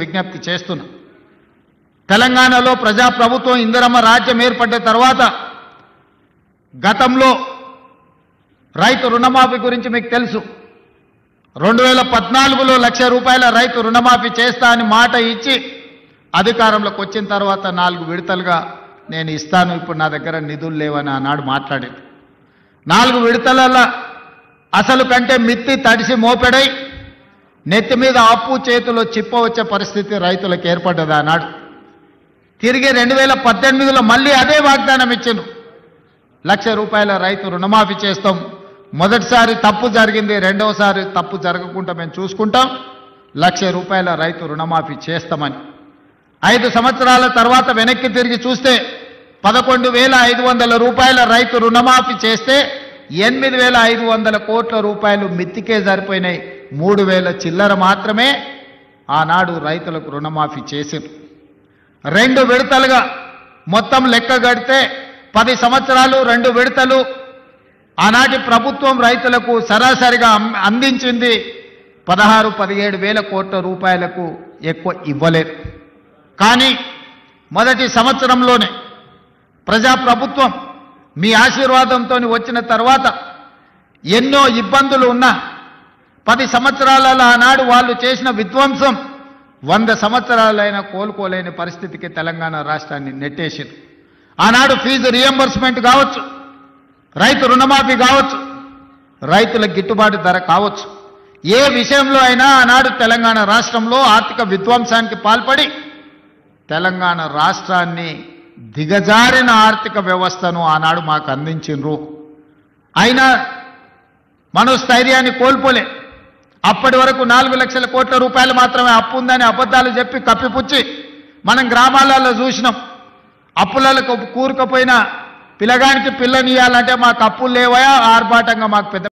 విజ్ఞప్తి చేస్తున్నా. తెలంగాణలో ప్రజాప్రభుత్వం ఇందిరమ్మ రాజ్యం ఏర్పడ్డ తర్వాత గతంలో రైతు రుణమాఫీ గురించి మీకు తెలుసు. 2014లో ₹1,00,000 రైతు రుణమాఫీ చేస్తా అని మాట ఇచ్చి అధికారంలోకి వచ్చిన తర్వాత 4 విడతలుగా నేను ఇస్తాను, ఇప్పుడు నా దగ్గర నిధులు లేవని ఆనాడు మాట్లాడేది. 4 విడతల అసలు కంటే మిత్తి తడిసి మోపెడై నెత్తి మీద అప్పు చేతిలో చిప్ప వచ్చే పరిస్థితి రైతులకు ఏర్పడ్డది ఆనాడు. తిరిగి 2018లో మళ్ళీ అదే వాగ్దానం ఇచ్చిండ్రు. ₹1,00,000 రైతు రుణమాఫీ చేస్తాం. మొదటిసారి తప్పు జరిగింది, రెండవసారి తప్పు జరగకుండా మేము చూసుకుంటాం, ₹1,00,000 రైతు రుణమాఫీ చేస్తామని. 5 సంవత్సరాల తర్వాత వెనక్కి తిరిగి చూస్తే ₹11,500 రైతు రుణమాఫీ చేస్తే ₹8,500 కోట్ల మిత్తికే సరిపోయినాయి. 3,000 చిల్లర మాత్రమే ఆనాడు రైతులకు రుణమాఫీ చేసింది. 2 విడతలుగా మొత్తం లెక్క గడితే 10 సంవత్సరాలు 2 విడతలు ఆనాటి ప్రభుత్వం రైతులకు సరాసరిగా అందించింది 16-17 వేల కోట్ల రూపాయలకు ఎక్కువ ఇవ్వలేదు. కానీ మొదటి సంవత్సరంలోనే ప్రజాప్రభుత్వం మీ ఆశీర్వాదంతో వచ్చిన తర్వాత ఎన్నో ఇబ్బందులు ఉన్నా 10 సంవత్సరాలలో ఆనాడు వాళ్ళు చేసిన విధ్వంసం 100 సంవత్సరాలైనా కోలుకోలేని పరిస్థితికి తెలంగాణ రాష్ట్రాన్ని నెట్టేసింది. ఆనాడు ఫీజు రియంబర్స్మెంట్ కావచ్చు, రైతు రుణమాఫీ కావచ్చు, రైతుల గిట్టుబాటు ధర కావచ్చు, ఏ విషయంలో అయినా ఆనాడు తెలంగాణ రాష్ట్రంలో ఆర్థిక విధ్వంసానికి పాల్పడి తెలంగాణ రాష్ట్రాన్ని దిగజారిన ఆర్థిక వ్యవస్థను ఆనాడు మాకు అందించిండ్రు. అయినా మనోస్థైర్యాన్ని కోల్పోలే. అప్పటి వరకు 4 లక్షల కోట్ల రూపాయలు మాత్రమే అప్పు ఉందని అబద్ధాలు చెప్పి కప్పిపుచ్చి మనం గ్రామాలలో చూసినాం. అప్పులకు కూరుకుపోయిన పిల్లగానికి పిల్లనియాలంటే మాకు అప్పులు లేవయా, ఆర్భాటంగా మాకు పెద్ద